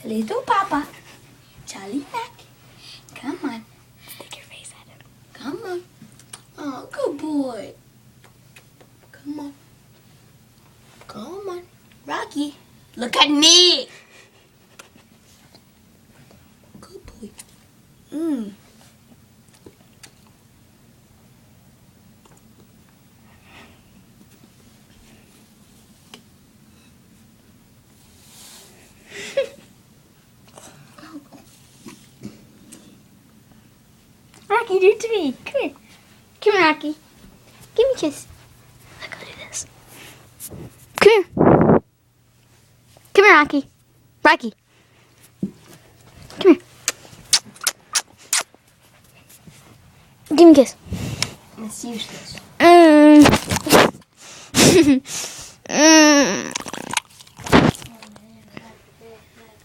Little Papa. Charlie Mac. Come on. Stick your face at him. Come on. Oh, good boy. Come on. Come on. Rocky, look at me. Good boy. Rocky, do it to me. Come here. Come here, Rocky. Give me a kiss. Look, I'll do this. Come here. Come here, Rocky. Rocky. Come here. Give me a kiss. It's useless.